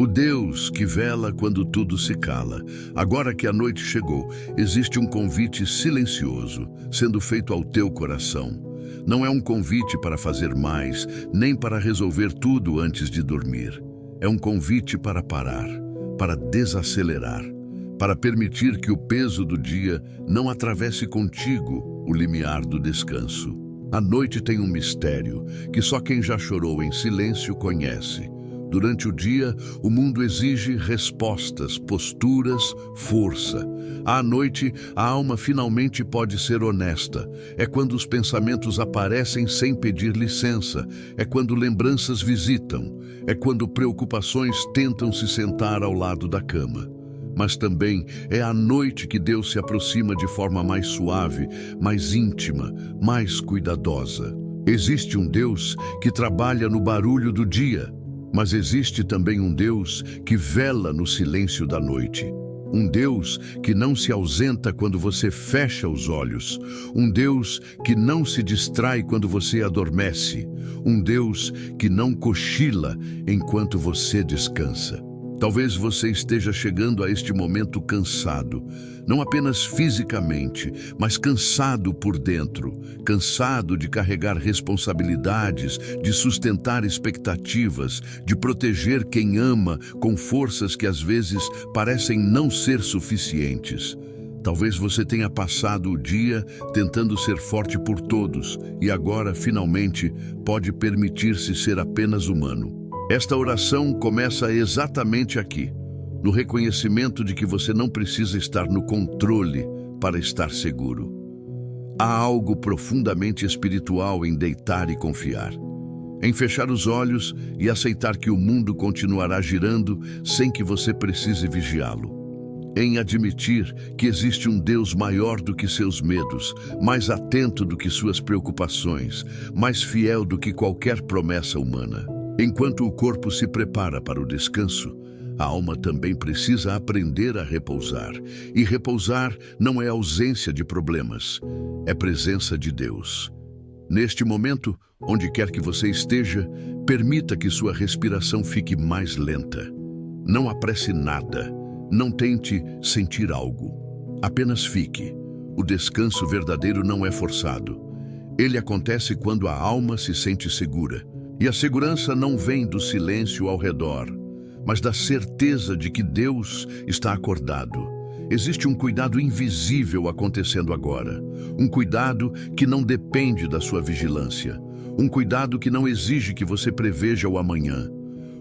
O Deus que vela quando tudo se cala. Agora que a noite chegou, existe um convite silencioso sendo feito ao teu coração. Não é um convite para fazer mais, nem para resolver tudo antes de dormir. É um convite para parar, para desacelerar, para permitir que o peso do dia não atravesse contigo o limiar do descanso. A noite tem um mistério que só quem já chorou em silêncio conhece. Durante o dia, o mundo exige respostas, posturas, força. À noite, a alma finalmente pode ser honesta. É quando os pensamentos aparecem sem pedir licença. É quando lembranças visitam. É quando preocupações tentam se sentar ao lado da cama. Mas também é à noite que Deus se aproxima de forma mais suave, mais íntima, mais cuidadosa. Existe um Deus que trabalha no barulho do dia. Mas existe também um Deus que vela no silêncio da noite. Um Deus que não se ausenta quando você fecha os olhos. Um Deus que não se distrai quando você adormece. Um Deus que não cochila enquanto você descansa. Talvez você esteja chegando a este momento cansado, não apenas fisicamente, mas cansado por dentro, cansado de carregar responsabilidades, de sustentar expectativas, de proteger quem ama com forças que às vezes parecem não ser suficientes. Talvez você tenha passado o dia tentando ser forte por todos e agora, finalmente, pode permitir-se ser apenas humano. Esta oração começa exatamente aqui, no reconhecimento de que você não precisa estar no controle para estar seguro. Há algo profundamente espiritual em deitar e confiar, em fechar os olhos e aceitar que o mundo continuará girando sem que você precise vigiá-lo, em admitir que existe um Deus maior do que seus medos, mais atento do que suas preocupações, mais fiel do que qualquer promessa humana. Enquanto o corpo se prepara para o descanso, a alma também precisa aprender a repousar. E repousar não é ausência de problemas, é presença de Deus. Neste momento, onde quer que você esteja, permita que sua respiração fique mais lenta. Não apresse nada, não tente sentir algo. Apenas fique. O descanso verdadeiro não é forçado. Ele acontece quando a alma se sente segura. E a segurança não vem do silêncio ao redor, mas da certeza de que Deus está acordado. Existe um cuidado invisível acontecendo agora. Um cuidado que não depende da sua vigilância. Um cuidado que não exige que você preveja o amanhã.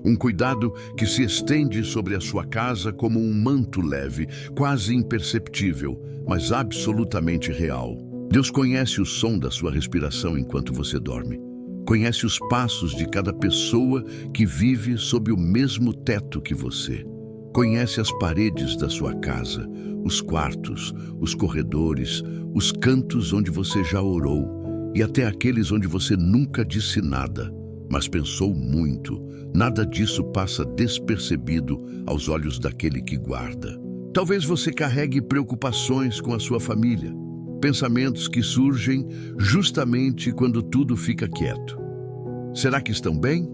Um cuidado que se estende sobre a sua casa como um manto leve, quase imperceptível, mas absolutamente real. Deus conhece o som da sua respiração enquanto você dorme. Conhece os passos de cada pessoa que vive sob o mesmo teto que você. Conhece as paredes da sua casa, os quartos, os corredores, os cantos onde você já orou e até aqueles onde você nunca disse nada, mas pensou muito. Nada disso passa despercebido aos olhos daquele que guarda. Talvez você carregue preocupações com a sua família. Pensamentos que surgem justamente quando tudo fica quieto. Será que estão bem?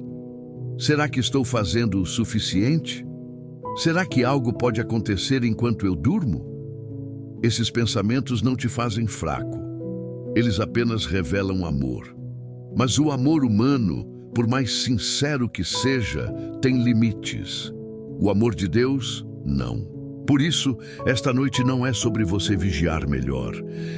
Será que estou fazendo o suficiente? Será que algo pode acontecer enquanto eu durmo? Esses pensamentos não te fazem fraco. Eles apenas revelam amor. Mas o amor humano, por mais sincero que seja, tem limites. O amor de Deus, não. Por isso, esta noite não é sobre você vigiar melhor.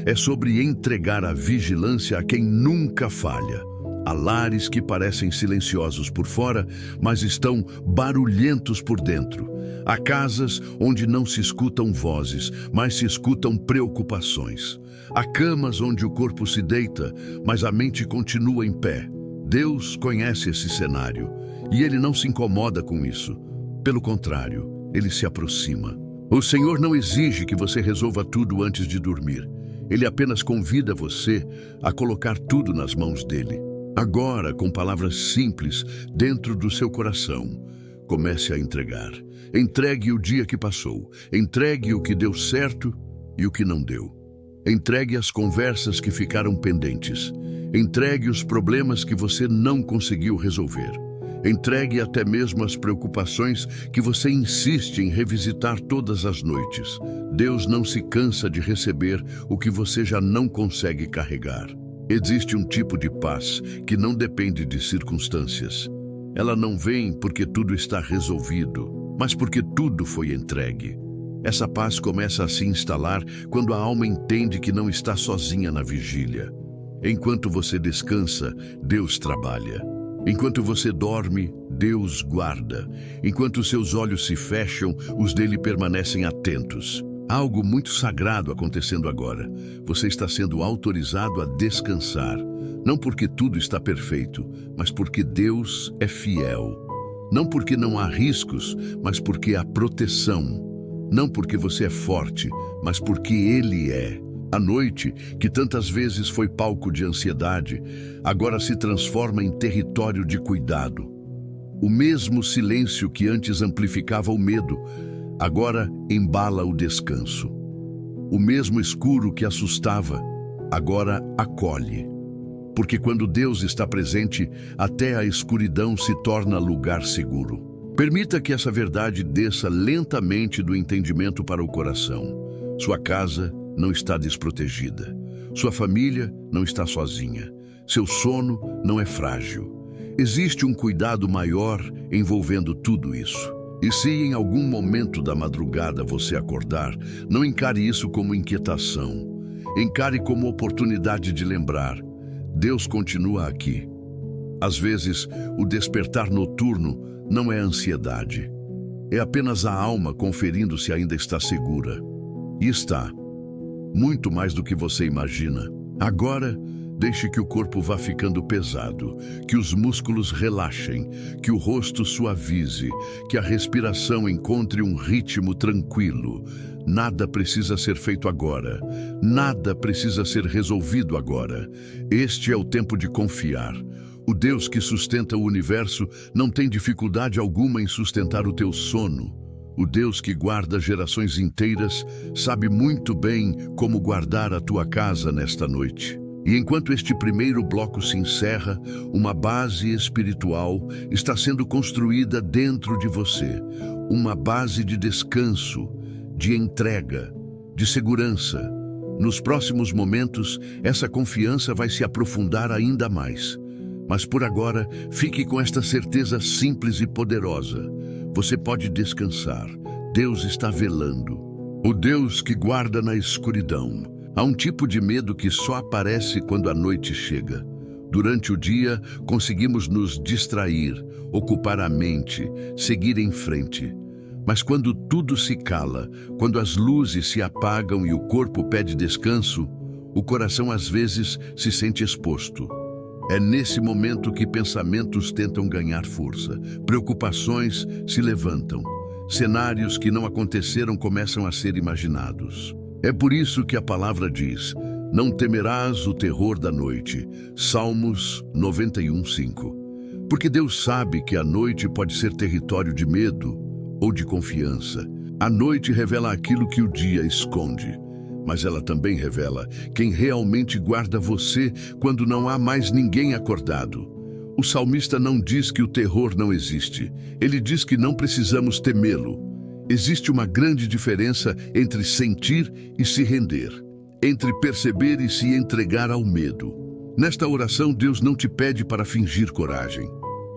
É sobre entregar a vigilância a quem nunca falha. Há lares que parecem silenciosos por fora, mas estão barulhentos por dentro. Há casas onde não se escutam vozes, mas se escutam preocupações. Há camas onde o corpo se deita, mas a mente continua em pé. Deus conhece esse cenário e Ele não se incomoda com isso. Pelo contrário, Ele se aproxima. O Senhor não exige que você resolva tudo antes de dormir. Ele apenas convida você a colocar tudo nas mãos dele. Agora, com palavras simples dentro do seu coração, comece a entregar. Entregue o dia que passou. Entregue o que deu certo e o que não deu. Entregue as conversas que ficaram pendentes. Entregue os problemas que você não conseguiu resolver. Entregue até mesmo as preocupações que você insiste em revisitar todas as noites. Deus não se cansa de receber o que você já não consegue carregar. Existe um tipo de paz que não depende de circunstâncias. Ela não vem porque tudo está resolvido, mas porque tudo foi entregue. Essa paz começa a se instalar quando a alma entende que não está sozinha na vigília. Enquanto você descansa, Deus trabalha. Enquanto você dorme, Deus guarda. Enquanto seus olhos se fecham, os dele permanecem atentos. Há algo muito sagrado acontecendo agora. Você está sendo autorizado a descansar. Não porque tudo está perfeito, mas porque Deus é fiel. Não porque não há riscos, mas porque há proteção. Não porque você é forte, mas porque Ele é. A noite, que tantas vezes foi palco de ansiedade, agora se transforma em território de cuidado. O mesmo silêncio que antes amplificava o medo, agora embala o descanso. O mesmo escuro que assustava, agora acolhe. Porque quando Deus está presente, até a escuridão se torna lugar seguro. Permita que essa verdade desça lentamente do entendimento para o coração. Sua casa não está desprotegida. Sua família não está sozinha. Seu sono não é frágil. Existe um cuidado maior envolvendo tudo isso. E se em algum momento da madrugada você acordar, não encare isso como inquietação. Encare como oportunidade de lembrar: Deus continua aqui. Às vezes, o despertar noturno não é ansiedade. É apenas a alma conferindo se ainda está segura. E está. Muito mais do que você imagina. Agora, deixe que o corpo vá ficando pesado, que os músculos relaxem, que o rosto suavize, que a respiração encontre um ritmo tranquilo. Nada precisa ser feito agora. Nada precisa ser resolvido agora. Este é o tempo de confiar. O Deus que sustenta o universo não tem dificuldade alguma em sustentar o teu sono. O Deus que guarda gerações inteiras sabe muito bem como guardar a tua casa nesta noite. E enquanto este primeiro bloco se encerra, uma base espiritual está sendo construída dentro de você. Uma base de descanso, de entrega, de segurança. Nos próximos momentos, essa confiança vai se aprofundar ainda mais. Mas por agora, fique com esta certeza simples e poderosa. Você pode descansar. Deus está velando. O Deus que guarda na escuridão. Há um tipo de medo que só aparece quando a noite chega. Durante o dia, conseguimos nos distrair, ocupar a mente, seguir em frente. Mas quando tudo se cala, quando as luzes se apagam e o corpo pede descanso, o coração às vezes se sente exposto. É nesse momento que pensamentos tentam ganhar força, preocupações se levantam, cenários que não aconteceram começam a ser imaginados. É por isso que a palavra diz: não temerás o terror da noite. Salmos 91:5. Porque Deus sabe que a noite pode ser território de medo ou de confiança. A noite revela aquilo que o dia esconde. Mas ela também revela quem realmente guarda você quando não há mais ninguém acordado. O salmista não diz que o terror não existe. Ele diz que não precisamos temê-lo. Existe uma grande diferença entre sentir e se render, entre perceber e se entregar ao medo. Nesta oração, Deus não te pede para fingir coragem.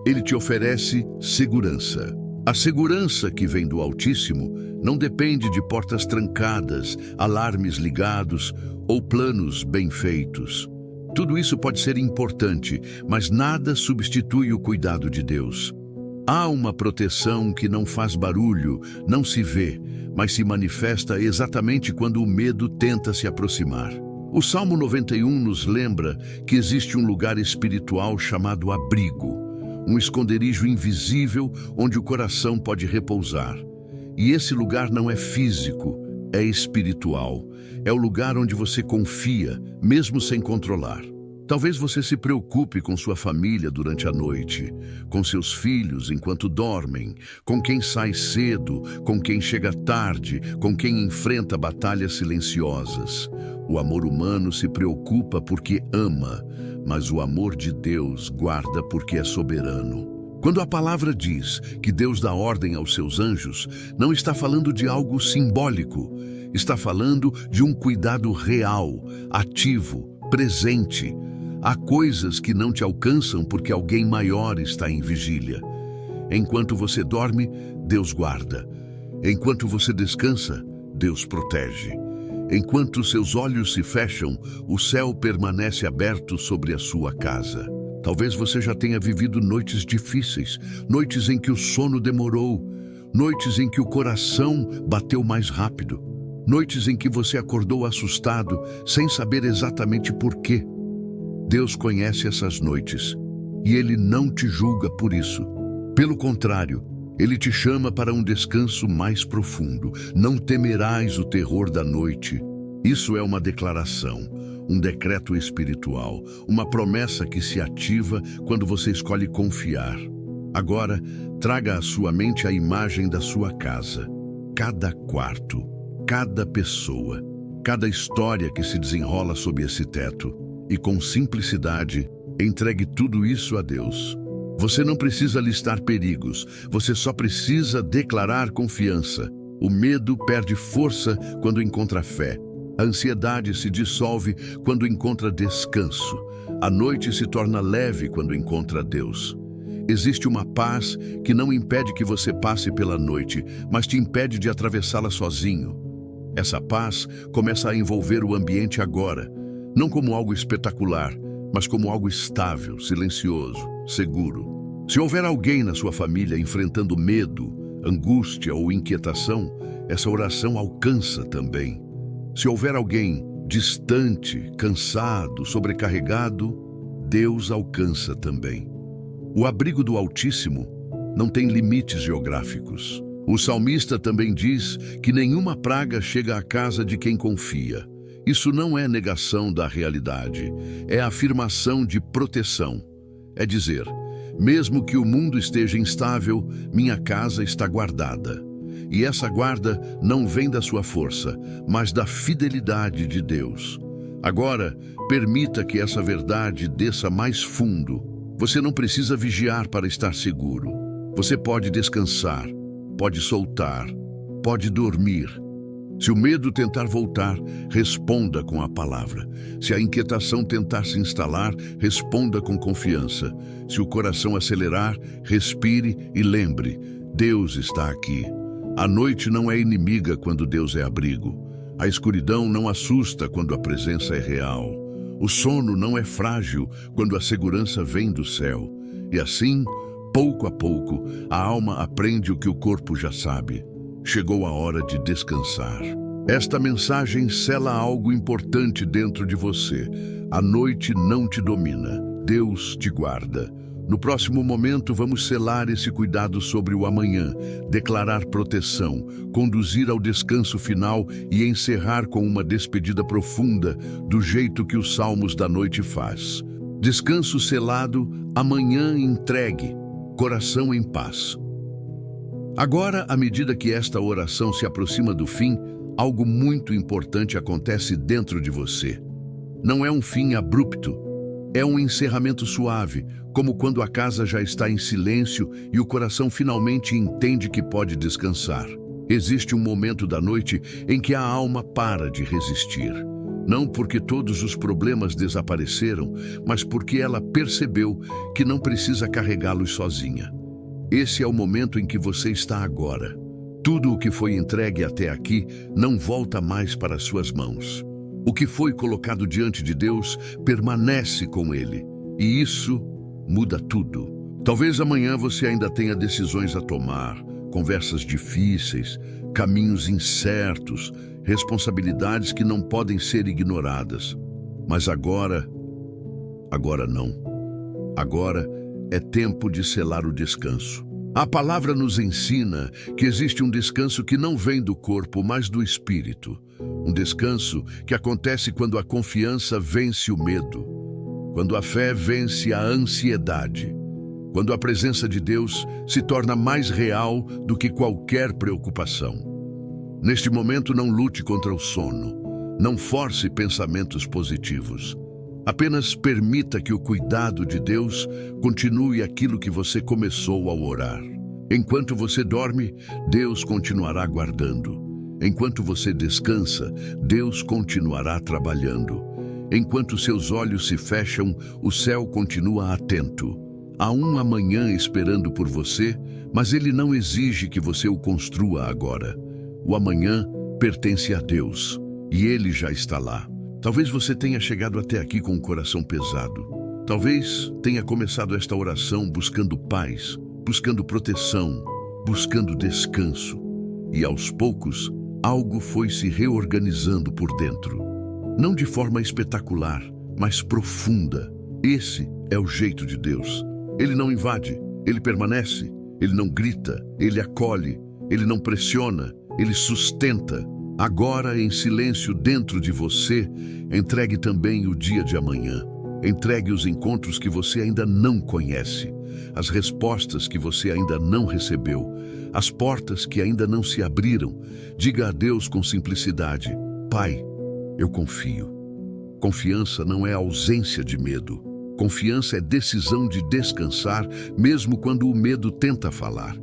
Ele te oferece segurança. A segurança que vem do Altíssimo não depende de portas trancadas, alarmes ligados ou planos bem feitos. Tudo isso pode ser importante, mas nada substitui o cuidado de Deus. Há uma proteção que não faz barulho, não se vê, mas se manifesta exatamente quando o medo tenta se aproximar. O Salmo 91 nos lembra que existe um lugar espiritual chamado abrigo, um esconderijo invisível onde o coração pode repousar. E esse lugar não é físico, é espiritual. É o lugar onde você confia, mesmo sem controlar. Talvez você se preocupe com sua família durante a noite, com seus filhos enquanto dormem, com quem sai cedo, com quem chega tarde, com quem enfrenta batalhas silenciosas. O amor humano se preocupa porque ama, mas o amor de Deus guarda porque é soberano. Quando a palavra diz que Deus dá ordem aos seus anjos, não está falando de algo simbólico, está falando de um cuidado real, ativo, presente. Há coisas que não te alcançam porque alguém maior está em vigília. Enquanto você dorme, Deus guarda. Enquanto você descansa, Deus protege. Enquanto seus olhos se fecham, o céu permanece aberto sobre a sua casa. Talvez você já tenha vivido noites difíceis, noites em que o sono demorou, noites em que o coração bateu mais rápido, noites em que você acordou assustado, sem saber exatamente por quê. Deus conhece essas noites e Ele não te julga por isso. Pelo contrário, Ele te chama para um descanso mais profundo. Não temerás o terror da noite. Isso é uma declaração, um decreto espiritual, uma promessa que se ativa quando você escolhe confiar. Agora, traga à sua mente a imagem da sua casa. Cada quarto, cada pessoa, cada história que se desenrola sob esse teto. E com simplicidade, entregue tudo isso a Deus. Você não precisa listar perigos, você só precisa declarar confiança. O medo perde força quando encontra fé. A ansiedade se dissolve quando encontra descanso. A noite se torna leve quando encontra Deus. Existe uma paz que não impede que você passe pela noite, mas te impede de atravessá-la sozinho. Essa paz começa a envolver o ambiente agora, não como algo espetacular, mas como algo estável, silencioso, seguro. Se houver alguém na sua família enfrentando medo, angústia ou inquietação, essa oração alcança também. Se houver alguém distante, cansado, sobrecarregado, Deus alcança também. O abrigo do Altíssimo não tem limites geográficos. O salmista também diz que nenhuma praga chega à casa de quem confia. Isso não é negação da realidade, é afirmação de proteção. É dizer, mesmo que o mundo esteja instável, minha casa está guardada. E essa guarda não vem da sua força, mas da fidelidade de Deus. Agora, permita que essa verdade desça mais fundo. Você não precisa vigiar para estar seguro. Você pode descansar, pode soltar, pode dormir. Se o medo tentar voltar, responda com a palavra. Se a inquietação tentar se instalar, responda com confiança. Se o coração acelerar, respire e lembre, Deus está aqui. A noite não é inimiga quando Deus é abrigo. A escuridão não assusta quando a presença é real. O sono não é frágil quando a segurança vem do céu. E assim, pouco a pouco, a alma aprende o que o corpo já sabe. Chegou a hora de descansar. Esta mensagem sela algo importante dentro de você. A noite não te domina, Deus te guarda. No próximo momento, vamos selar esse cuidado sobre o amanhã, declarar proteção, conduzir ao descanso final e encerrar com uma despedida profunda, do jeito que os Salmos da noite faz. Descanso selado, amanhã entregue, coração em paz. Agora, à medida que esta oração se aproxima do fim, algo muito importante acontece dentro de você. Não é um fim abrupto, é um encerramento suave, como quando a casa já está em silêncio e o coração finalmente entende que pode descansar. Existe um momento da noite em que a alma para de resistir. Não porque todos os problemas desapareceram, mas porque ela percebeu que não precisa carregá-los sozinha. Esse é o momento em que você está agora. Tudo o que foi entregue até aqui não volta mais para suas mãos. O que foi colocado diante de Deus permanece com Ele. E isso muda tudo. Talvez amanhã você ainda tenha decisões a tomar, conversas difíceis, caminhos incertos, responsabilidades que não podem ser ignoradas. Mas agora não. Agora é tempo de selar o descanso. A palavra nos ensina que existe um descanso que não vem do corpo, mas do espírito. Um descanso que acontece quando a confiança vence o medo, quando a fé vence a ansiedade, quando a presença de Deus se torna mais real do que qualquer preocupação. Neste momento, não lute contra o sono, não force pensamentos positivos. Apenas permita que o cuidado de Deus continue aquilo que você começou ao orar. Enquanto você dorme, Deus continuará guardando. Enquanto você descansa, Deus continuará trabalhando. Enquanto seus olhos se fecham, o céu continua atento. Há um amanhã esperando por você, mas ele não exige que você o construa agora. O amanhã pertence a Deus, e ele já está lá. Talvez você tenha chegado até aqui com o coração pesado. Talvez tenha começado esta oração buscando paz, buscando proteção, buscando descanso. E aos poucos, algo foi se reorganizando por dentro. Não de forma espetacular, mas profunda. Esse é o jeito de Deus. Ele não invade, ele permanece, ele não grita, ele acolhe, ele não pressiona, ele sustenta. Agora, em silêncio dentro de você, entregue também o dia de amanhã. Entregue os encontros que você ainda não conhece, as respostas que você ainda não recebeu, as portas que ainda não se abriram. Diga a Deus com simplicidade: Pai, eu confio. Confiança não é ausência de medo. Confiança é decisão de descansar, mesmo quando o medo tenta falar.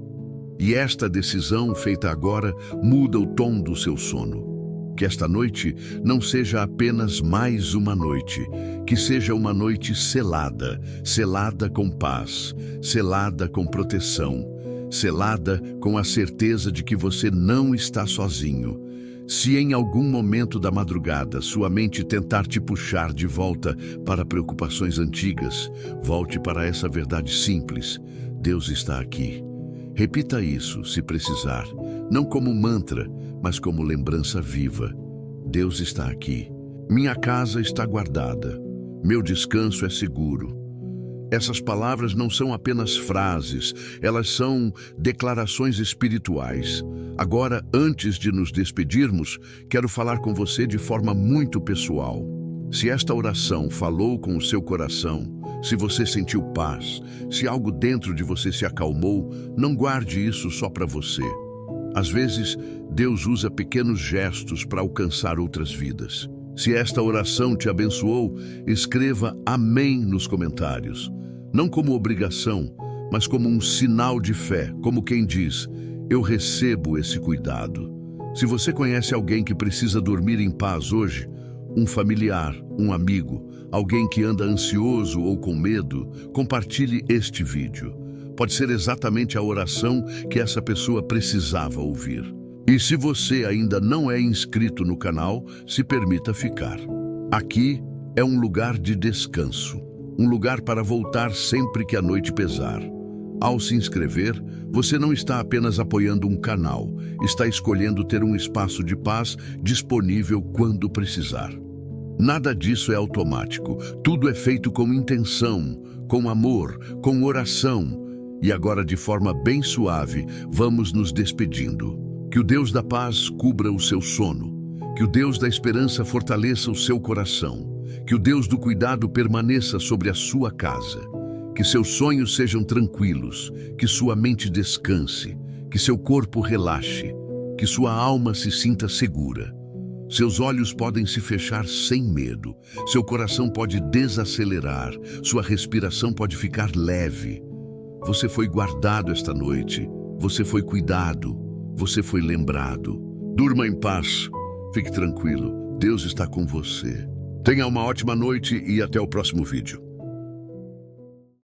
E esta decisão, feita agora, muda o tom do seu sono. Que esta noite não seja apenas mais uma noite, que seja uma noite selada, selada com paz, selada com proteção, selada com a certeza de que você não está sozinho. Se em algum momento da madrugada sua mente tentar te puxar de volta para preocupações antigas, volte para essa verdade simples: Deus está aqui. Repita isso, se precisar, não como mantra, mas como lembrança viva. Deus está aqui. Minha casa está guardada. Meu descanso é seguro. Essas palavras não são apenas frases, elas são declarações espirituais. Agora, antes de nos despedirmos, quero falar com você de forma muito pessoal. Se esta oração falou com o seu coração, se você sentiu paz, se algo dentro de você se acalmou, não guarde isso só para você. Às vezes, Deus usa pequenos gestos para alcançar outras vidas. Se esta oração te abençoou, escreva amém nos comentários. Não como obrigação, mas como um sinal de fé, como quem diz: eu recebo esse cuidado. Se você conhece alguém que precisa dormir em paz hoje, um familiar, um amigo, alguém que anda ansioso ou com medo, compartilhe este vídeo. Pode ser exatamente a oração que essa pessoa precisava ouvir. E se você ainda não é inscrito no canal, se permita ficar. Aqui é um lugar de descanso, um lugar para voltar sempre que a noite pesar. Ao se inscrever, você não está apenas apoiando um canal, está escolhendo ter um espaço de paz disponível quando precisar. Nada disso é automático, tudo é feito com intenção, com amor, com oração. E agora, de forma bem suave, vamos nos despedindo. Que o Deus da paz cubra o seu sono, que o Deus da esperança fortaleça o seu coração, que o Deus do cuidado permaneça sobre a sua casa. Que seus sonhos sejam tranquilos, que sua mente descanse, que seu corpo relaxe, que sua alma se sinta segura. Seus olhos podem se fechar sem medo, seu coração pode desacelerar, sua respiração pode ficar leve. Você foi guardado esta noite, você foi cuidado, você foi lembrado. Durma em paz, fique tranquilo, Deus está com você. Tenha uma ótima noite e até o próximo vídeo.